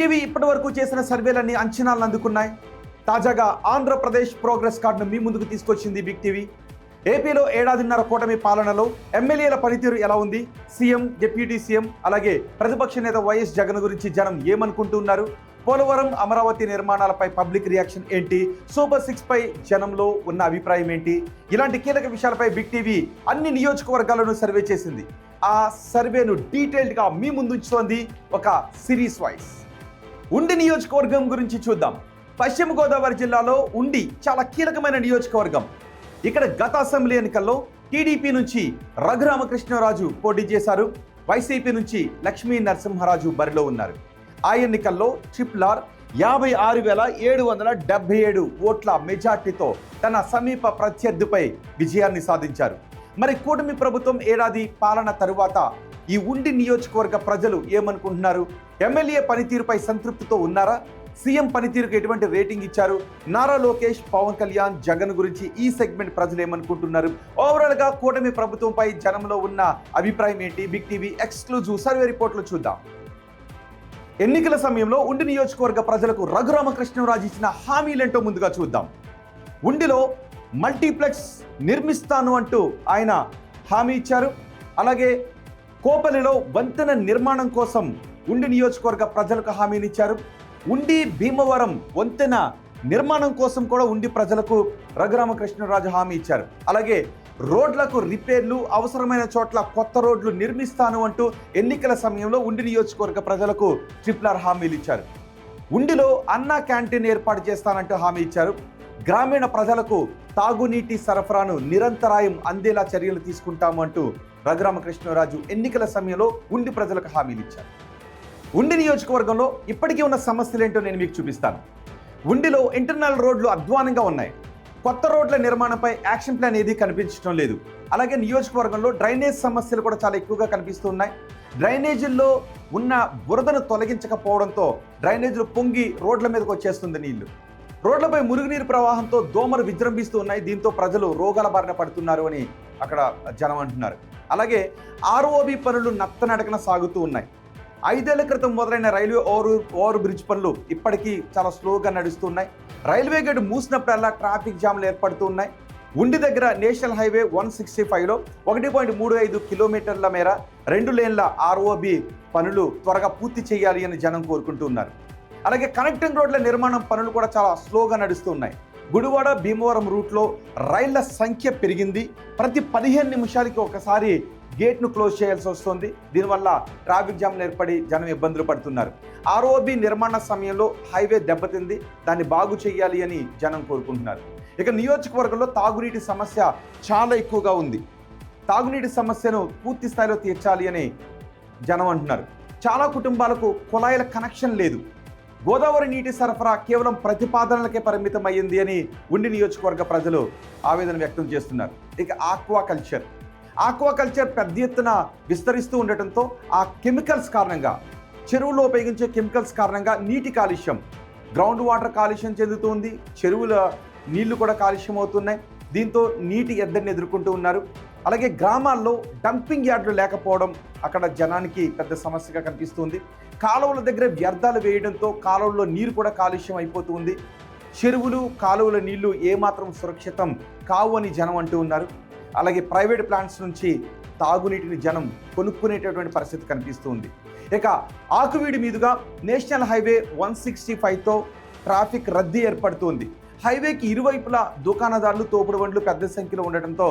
TV ఇప్పటివరకు చేసిన సర్వేలన్నీ అంచనాలను అందుకున్నాయి. తాజాగా ఆంధ్రప్రదేశ్ ప్రోగ్రెస్ కార్డును మీ ముందుకు తీసుకొచ్చింది బిగ్ టీవీ. ఏపీలో ఏడాదిన్నర కూటమి పాలనలో ఎమ్మెల్యేల పనితీరు ఎలా ఉంది, సీఎం, డిప్యూటీ సీఎం, అలాగే ప్రతిపక్ష నేత వైఎస్ జగన్ గురించి జనం ఏమనుకుంటున్నారు, పోలవరం, అమరావతి నిర్మాణాలపై పబ్లిక్ రియాక్షన్ ఏంటి, సూపర్ 6 పై జనంలో ఉన్న అభిప్రాయం ఏంటి, ఇలాంటి కీలక విషయాలపై బిగ్ టీవీ అన్ని నియోజకవర్గాలను సర్వే చేసింది. ఆ సర్వేను డీటెయిల్డ్గా మీ ముందు ఉంచుతోంది ఒక సిరీస్ వైస్. ఉండి నియోజకవర్గం గురించి చూద్దాం. పశ్చిమ గోదావరి జిల్లాలో ఉండి చాలా కీలకమైన నియోజకవర్గం. ఇక్కడ గత అసెంబ్లీ ఎన్నికల్లో టీడీపీ నుంచి రఘురామకృష్ణరాజు పోటీ చేశారు. వైసీపీ నుంచి లక్ష్మీ నరసింహరాజు బరిలో ఉన్నారు. ఆ ఎన్నికల్లో ట్రిపుల్ 56,777 ఓట్ల మెజార్టీతో తన సమీప ప్రత్యర్థిపై విజయాన్ని సాధించారు. మరి కూటమి ప్రభుత్వం ఏడాది పాలన తరువాత ఈ ఉండి నియోజకవర్గ ప్రజలు ఏమనుకుంటున్నారు? ఎమ్మెల్యే పనితీరుపై సంతృప్తితో ఉన్నారా? సీఎం పనితీరుకు ఎటువంటి రేటింగ్ ఇచ్చారు? నారా లోకేష్, పవన్ కళ్యాణ్, జగన్ గురించి ఈ సెగ్మెంట్ ప్రజలు ఏమనుకుంటున్నారు? ఓవరాల్గా కూటమి ప్రభుత్వంపై జనంలో ఉన్న అభిప్రాయం ఏంటి? బిగ్ టీవీ ఎక్స్క్లూజివ్ సర్వే రిపోర్ట్లు చూద్దాం. ఎన్నికల సమయంలో ఉండి నియోజకవర్గ ప్రజలకు రఘురామకృష్ణరాజు ఇచ్చిన హామీలేంటో ముందుగా చూద్దాం. ఉండిలో మల్టీప్లెక్స్ నిర్మిస్తాను అంటూ ఆయన హామీ ఇచ్చారు. అలాగే కోపలిలో వంతెన నిర్మాణం కోసం ఉండి నియోజకవర్గ ప్రజలకు హామీనిచ్చారు. ఉండి భీమవరం వంతెన నిర్మాణం కోసం కూడా ఉండి ప్రజలకు రఘురామకృష్ణరాజు హామీ ఇచ్చారు. అలాగే రోడ్లకు రిపేర్లు, అవసరమైన చోట్ల కొత్త రోడ్లు నిర్మిస్తాను అంటూ ఎన్నికల సమయంలో ఉండి నియోజకవర్గ ప్రజలకు ట్రిపుల్ హామీలు ఇచ్చారు. ఉండిలో అన్నా క్యాంటీన్ ఏర్పాటు చేస్తానంటూ హామీ ఇచ్చారు. గ్రామీణ ప్రజలకు తాగునీటి సరఫరాను నిరంతరాయం అందేలా చర్యలు తీసుకుంటాము అంటూ రఘురామకృష్ణరాజు ఎన్నికల సమయంలో ఉండి ప్రజలకు హామీలు ఇచ్చారు. ఉండి నియోజకవర్గంలో ఇప్పటికీ ఉన్న సమస్యలు ఏంటో నేను మీకు చూపిస్తాను. ఉండిలో ఇంటర్నల్ రోడ్లు అధ్వానంగా ఉన్నాయి. కొత్త రోడ్ల నిర్మాణంపై యాక్షన్ ప్లాన్ ఏదీ కనిపించడం లేదు. అలాగే నియోజకవర్గంలో డ్రైనేజ్ సమస్యలు కూడా చాలా ఎక్కువగా కనిపిస్తున్నాయి. డ్రైనేజీల్లో ఉన్న బురదను తొలగించకపోవడంతో డ్రైనేజీలు పొంగి రోడ్ల మీదకి వచ్చేస్తుంది నీళ్లు. రోడ్లపై మురుగునీరు ప్రవాహంతో దోమలు విజృంభిస్తూ ఉన్నాయి. దీంతో ప్రజలు రోగాల బారిన పడుతున్నారు అని అక్కడ జనం అంటున్నారు. అలాగే ఆర్ఓబి పనులు నత్తనడకన సాగుతూ ఉన్నాయి. 5 ఏళ్ల క్రితం మొదలైన రైల్వే ఓవర్ బ్రిడ్జ్ పనులు ఇప్పటికీ చాలా స్లోగా నడుస్తున్నాయి. రైల్వే గేట్ మూసినప్పుడల్లా ట్రాఫిక్ జామ్లు ఏర్పడుతూ ఉన్నాయి. ఉండి దగ్గర నేషనల్ హైవే 165లో 1.35 కిలోమీటర్ల మేర 2 లేన్ల ఆర్ఓబి పనులు త్వరగా పూర్తి చేయాలి అని జనం కోరుకుంటున్నారు. అలాగే కనెక్టింగ్ రోడ్ల నిర్మాణం పనులు కూడా చాలా స్లోగా నడుస్తూ ఉన్నాయి. గుడివాడ, భీమవరం రూట్లో రైళ్ల సంఖ్య పెరిగింది. ప్రతి 15 నిమిషాలకి ఒకసారి గేట్ను క్లోజ్ చేయాల్సి వస్తుంది. దీనివల్ల ట్రాఫిక్ జామ్లు ఏర్పడి జనం ఇబ్బందులు పడుతున్నారు. ఆర్ఓబి నిర్మాణ సమయంలో హైవే దెబ్బతింది, దాన్ని బాగు చేయాలి అని జనం కోరుకుంటున్నారు. ఇక నియోజకవర్గంలో తాగునీటి సమస్య చాలా ఎక్కువగా ఉంది. తాగునీటి సమస్యను పూర్తి స్థాయిలో తీర్చాలి అని జనం అంటున్నారు. చాలా కుటుంబాలకు కుళాయిల కనెక్షన్ లేదు. గోదావరి నీటి సరఫరా కేవలం ప్రతిపాదనలకే పరిమితం అయ్యింది అని ఉండి నియోజకవర్గ ప్రజలు ఆవేదన వ్యక్తం చేస్తున్నారు. ఇక ఆక్వాకల్చర్ పెద్ద ఎత్తున విస్తరిస్తూ ఉండటంతో ఆ కెమికల్స్ కారణంగా, చెరువులో ఉపయోగించే కెమికల్స్ కారణంగా నీటి కాలుష్యం, గ్రౌండ్ వాటర్ కాలుష్యం చెందుతుంది. చెరువుల నీళ్లు కూడా కాలుష్యం అవుతున్నాయి. దీంతో నీటి ఎద్దడిని ఎదుర్కొంటూ ఉన్నారు. అలాగే గ్రామాల్లో డంపింగ్ యార్డులు లేకపోవడం అక్కడ జనానికి పెద్ద సమస్యగా కనిపిస్తుంది. కాలువల దగ్గర వ్యర్థాలు వేయడంతో కాలువల్లో నీరు కూడా కాలుష్యం అయిపోతుంది. చెరువులు, కాలువల నీళ్లు ఏమాత్రం సురక్షితం కావు అని జనం అంటూ ఉన్నారు. అలాగే ప్రైవేట్ ప్లాంట్స్ నుంచి తాగునీటిని జనం కొనుక్కునేటటువంటి పరిస్థితి కనిపిస్తుంది. ఇక ఆకువీడి మీదుగా నేషనల్ హైవే 165తో ట్రాఫిక్ రద్దీ ఏర్పడుతుంది. హైవేకి ఇరువైపులా దుకాణదారులు, తోపుడు బండ్లు పెద్ద సంఖ్యలో ఉండటంతో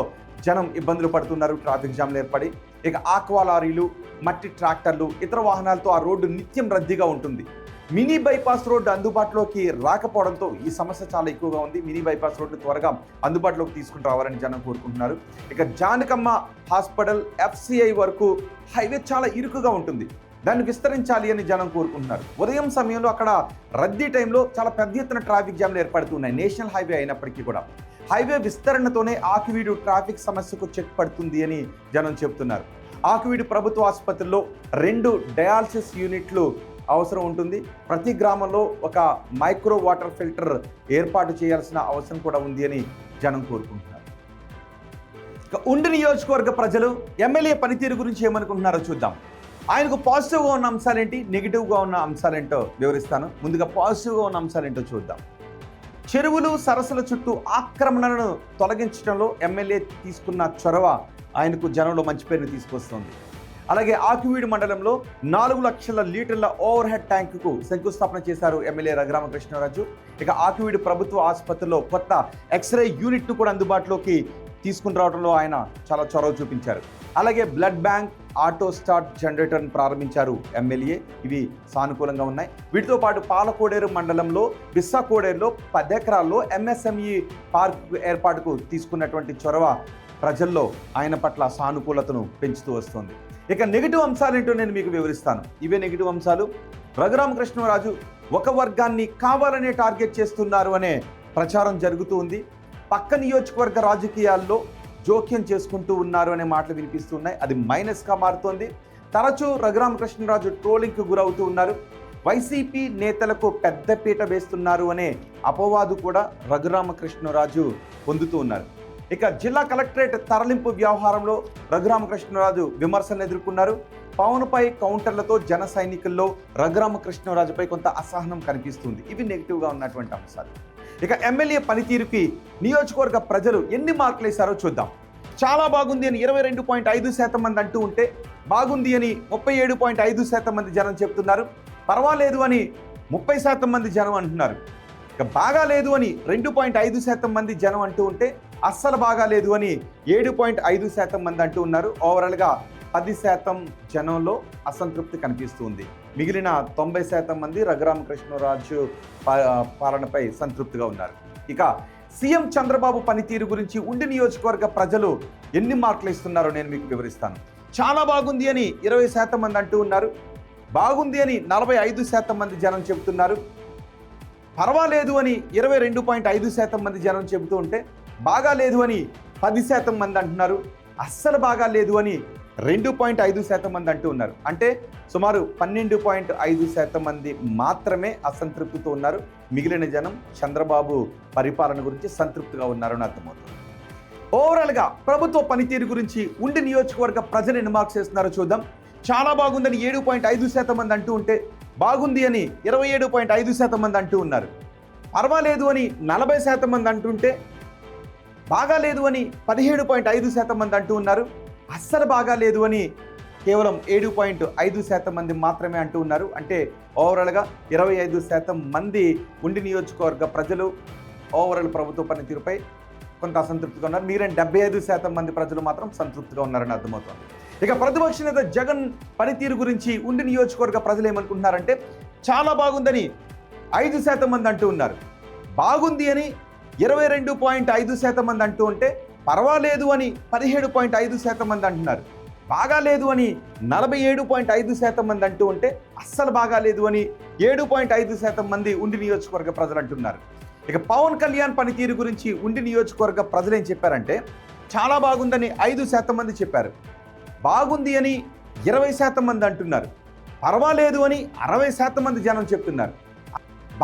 జనం ఇబ్బందులు పడుతున్నారు. ట్రాఫిక్ జామ్లు ఏర్పడి ఇక ఆక్వా లారీలు, మట్టి ట్రాక్టర్లు, ఇతర వాహనాలతో ఆ రోడ్డు నిత్యం రద్దీగా ఉంటుంది. మినీ బైపాస్ రోడ్డు అందుబాటులోకి రాకపోవడంతో ఈ సమస్య చాలా ఎక్కువగా ఉంది. మినీ బైపాస్ రోడ్డు త్వరగా అందుబాటులోకి తీసుకుని రావాలని జనం కోరుకుంటున్నారు. ఇక జానకమ్మ హాస్పిటల్, FCI వరకు హైవే చాలా ఇరుకుగా ఉంటుంది. దాన్ని విస్తరించాలి అని జనం కోరుకుంటున్నారు. ఉదయం సమయంలో అక్కడ రద్దీ టైంలో చాలా పెద్ద ఎత్తున ట్రాఫిక్ జామ్లు ఏర్పడుతున్నాయి. నేషనల్ హైవే అయినప్పటికీ కూడా హైవే విస్తరణతోనే ఆకివీడు ట్రాఫిక్ సమస్యకు చెక్ పడుతుంది అని జనం చెబుతున్నారు. ఆకివీడు ప్రభుత్వ ఆసుపత్రిలో 2 డయాలసిస్ యూనిట్లు అవసరం ఉంటుంది. ప్రతి గ్రామంలో ఒక మైక్రో వాటర్ ఫిల్టర్ ఏర్పాటు చేయాల్సిన అవసరం కూడా ఉంది అని జనం కోరుకుంటున్నారు. ఉండి నియోజకవర్గ ప్రజలు ఎమ్మెల్యే పనితీరు గురించి ఏమనుకుంటున్నారో చూద్దాం. ఆయనకు పాజిటివ్గా ఉన్న అంశాలేంటి, నెగిటివ్గా ఉన్న అంశాలేంటో వివరిస్తాను. ముందుగా పాజిటివ్గా ఉన్న అంశాలేంటో చూద్దాం. చెరువులు, సరస్సుల చుట్టూ ఆక్రమణలను తొలగించడంలో ఎమ్మెల్యే తీసుకున్న చొరవ ఆయనకు జనంలో మంచి పేరుని తీసుకొస్తుంది. అలాగే ఆకివీడు మండలంలో 4 లక్షల లీటర్ల ఓవర్ హెడ్ ట్యాంకుకు శంకుస్థాపన చేశారు ఎమ్మెల్యే రఘురామకృష్ణరాజు. ఇక ఆకివీడు ప్రభుత్వ ఆసుపత్రిలో కొత్త ఎక్స్రే యూనిట్ను కూడా అందుబాటులోకి తీసుకుని రావడంలో ఆయన చాలా చొరవ చూపించారు. అలాగే బ్లడ్ బ్యాంక్, ఆటో స్టార్ట్ జనరేటర్ను ప్రారంభించారు ఎమ్మెల్యే. ఇవి సానుకూలంగా ఉన్నాయి. వీటితో పాటు పాలకోడేరు మండలంలో బిస్సాకోడేరులో 10 ఎకరాల్లో ఎంఎస్ఎంఈ పార్క్ ఏర్పాటుకు తీసుకున్నటువంటి చొరవ ప్రజల్లో ఆయన పట్ల సానుకూలతను పెంచుతూ వస్తుంది. ఇక నెగిటివ్ అంశాలేంటో నేను మీకు వివరిస్తాను. ఇవే నెగిటివ్ అంశాలు. రఘురామకృష్ణరాజు ఒక వర్గాన్ని కావాలనే టార్గెట్ చేస్తున్నారు అనే ప్రచారం జరుగుతూ ఉంది. పక్క నియోజకవర్గ రాజకీయాల్లో జోక్యం చేసుకుంటూ ఉన్నారు అనే మాటలు వినిపిస్తున్నాయి. అది మైనస్గా మారుతోంది. తరచూ రఘురామకృష్ణరాజు ట్రోలింగ్కు గురవుతూ ఉన్నారు. వైసీపీ నేతలకు పెద్దపీట వేస్తున్నారు అనే అపవాదు కూడా రఘురామకృష్ణరాజు పొందుతూ ఉన్నారు. ఇక జిల్లా కలెక్టరేట్ తరలింపు వ్యవహారంలో రఘురామకృష్ణరాజు విమర్శలు ఎదుర్కొన్నారు. పవన్పై కౌంటర్లతో జన సైనికుల్లో రఘురామకృష్ణరాజుపై కొంత అసహనం కనిపిస్తుంది. ఇవి నెగిటివ్గా ఉన్నటువంటి అంశాలు. ఇక ఎమ్మెల్యే పనితీరుకి నియోజకవర్గ ప్రజలు ఎన్ని మార్కులు వేశారో చూద్దాం. చాలా బాగుంది అని 22.5% మంది అంటూ ఉంటే, బాగుంది అని 37.5% మంది జనం చెప్తున్నారు. పర్వాలేదు అని 30% మంది జనం అంటున్నారు. ఇక బాగా లేదు అని 2.5% మంది జనం అంటూ ఉంటే, అస్సలు బాగా లేదు అని 7.5% మంది అంటూ ఉన్నారు. ఓవరాల్గా 10% జనంలో అసంతృప్తి కనిపిస్తుంది. మిగిలిన 90% మంది రఘురామకృష్ణరాజు పాలనపై సంతృప్తిగా ఉన్నారు. ఇక సీఎం చంద్రబాబు పనితీరు గురించి ఉండి నియోజకవర్గ ప్రజలు ఎన్ని మార్కులు ఇస్తున్నారో నేను మీకు వివరిస్తాను. చాలా బాగుంది అని 20% మంది అంటూ ఉన్నారు. బాగుంది అని 45% మంది జనం చెబుతున్నారు. పర్వాలేదు అని 22.5% మంది జనం చెబుతూ ఉంటే, బాగా లేదు అని 10% మంది అంటున్నారు. అస్సలు బాగా లేదు అని 2.5% మంది అంటూ ఉన్నారు. అంటే సుమారు 12.5% మంది మాత్రమే అసంతృప్తితో ఉన్నారు. మిగిలిన జనం చంద్రబాబు పరిపాలన గురించి సంతృప్తిగా ఉన్నారని అర్థమవుతుంది. ఓవరాల్గా ప్రభుత్వ పనితీరు గురించి ఉండి నియోజకవర్గ ప్రజలు ఎన్ని మార్క్స్ చేస్తున్నారో చూద్దాం. చాలా బాగుందని 7.5% మంది అంటూ ఉంటే, బాగుంది అని 27.5% మంది అంటూ ఉన్నారు. పర్వాలేదు అని 40% మంది అంటుంటే, బాగా లేదు అని 17.5% మంది అంటూ ఉన్నారు. అస్సలు బాగా లేదు అని కేవలం 7.5% మంది మాత్రమే అంటూ ఉన్నారు. అంటే ఓవరాల్గా 25% మంది ఉండి నియోజకవర్గ ప్రజలు ఓవరాల్ ప్రభుత్వ పనితీరుపై కొంత అసంతృప్తిగా ఉన్నారు. మిగిలిన 75% మంది ప్రజలు మాత్రం సంతృప్తిగా ఉన్నారని అర్థమవుతుంది. ఇక ప్రతిపక్ష నేత జగన్ పనితీరు గురించి ఉండి నియోజకవర్గ ప్రజలు ఏమనుకుంటున్నారంటే, చాలా బాగుందని 5% మంది అంటూ ఉన్నారు. బాగుంది అని 22.5% మంది అంటూ ఉంటే, పర్వాలేదు అని 17.5% మంది అంటున్నారు. బాగా లేదు అని 47.5% మంది అంటూ ఉంటే, అస్సలు బాగా లేదు అని 7.5% మంది ఉండి నియోజకవర్గ ప్రజలు అంటున్నారు. ఇక పవన్ కళ్యాణ్ పనితీరు గురించి ఉండి నియోజకవర్గ ప్రజలు ఏం చెప్పారంటే, చాలా బాగుందని 5% మంది చెప్పారు. బాగుంది అని 20% మంది అంటున్నారు. పర్వాలేదు అని 60% మంది జనం చెప్తున్నారు.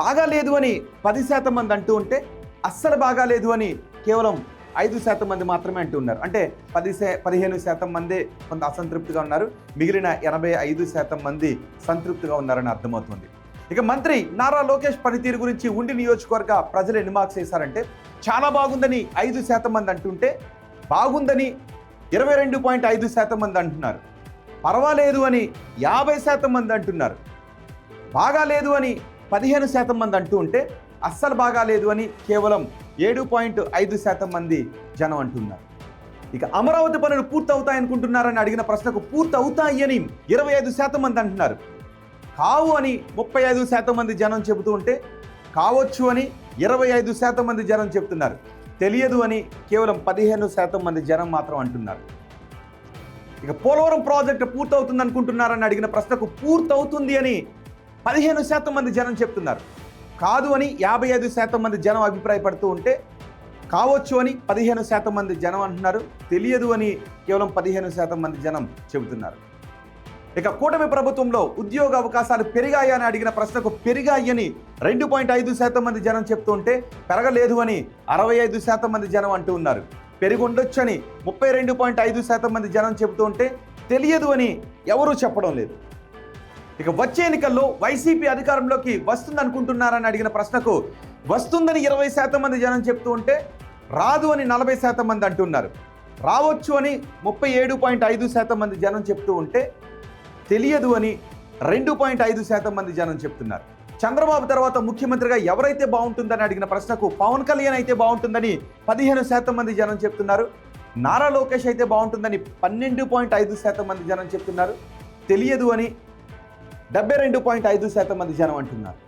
బాగా లేదు అని 10% మంది అంటూ ఉంటే, అస్సలు బాగా లేదు అని కేవలం 5% మంది మాత్రమే అంటూ ఉన్నారు. అంటే 15% మంది కొంత అసంతృప్తిగా ఉన్నారు. మిగిలిన 85% మంది సంతృప్తిగా ఉన్నారని అర్థమవుతుంది. ఇక మంత్రి నారా లోకేష్ పనితీరు గురించి ఉండి నియోజకవర్గ ప్రజలు ఎన్ని మార్క్స్ వేశారంటే, చాలా బాగుందని 5% మంది అంటుంటే, బాగుందని 22.5% మంది అంటున్నారు. పర్వాలేదు అని 50% మంది అంటున్నారు. బాగా లేదు అని 15% మంది అంటూ ఉంటే, అస్సలు బాగా లేదు అని కేవలం 7.5% మంది జనం అంటున్నారు. ఇక అమరావతి పనులు పూర్తవుతాయనుకుంటున్నారని అడిగిన ప్రశ్నకు పూర్తవుతాయి అని 25% మంది అంటున్నారు. కావు అని 35% మంది జనం చెబుతూ ఉంటే, కావచ్చు అని 25% మంది జనం చెప్తున్నారు. తెలియదు అని కేవలం 15% మంది జనం మాత్రం అంటున్నారు. ఇక పోలవరం ప్రాజెక్టు పూర్తవుతుంది అనుకుంటున్నారని అడిగిన ప్రశ్నకు పూర్తవుతుంది అని 15% మంది జనం చెప్తున్నారు. కాదు అని 55% మంది జనం అభిప్రాయపడుతూ ఉంటే, కావచ్చు అని 15% మంది జనం అంటున్నారు. తెలియదు అని కేవలం 15% మంది జనం చెబుతున్నారు. ఇక కూటమి ప్రభుత్వంలో ఉద్యోగ అవకాశాలు పెరిగాయని అడిగిన ప్రశ్నకు పెరిగాయని 2.5% మంది జనం చెప్తూ ఉంటే, పెరగలేదు అని 65% మంది జనం అంటూ ఉన్నారు. పెరిగి ఉండొచ్చని 32.5% మంది జనం చెబుతూ ఉంటే, తెలియదు అని ఎవరూ చెప్పడం లేదు. ఇక వచ్చే ఎన్నికల్లో వైసీపీ అధికారంలోకి వస్తుందనుకుంటున్నారని అడిగిన ప్రశ్నకు వస్తుందని 20% మంది జనం చెప్తూ ఉంటే రాదు అని 40% మంది అంటున్నారు. రావచ్చు అని 37.5% మంది జనం చెప్తూ ఉంటే తెలియదు అని 2.5% మంది జనం చెప్తున్నారు. చంద్రబాబు తర్వాత ముఖ్యమంత్రిగా ఎవరైతే బాగుంటుందని అడిగిన ప్రశ్నకు పవన్ కళ్యాణ్ అయితే బాగుంటుందని 15% మంది జనం చెప్తున్నారు. నారా లోకేష్ అయితే బాగుంటుందని 12.5% మంది జనం చెప్తున్నారు. తెలియదు అని 72.5% మంది జనం అంటున్నారు.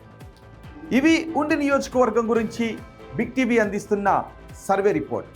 ఇవి ఉండి నియోజకవర్గం గురించి బిగ్ టీవీ అందిస్తున్న సర్వే రిపోర్ట్.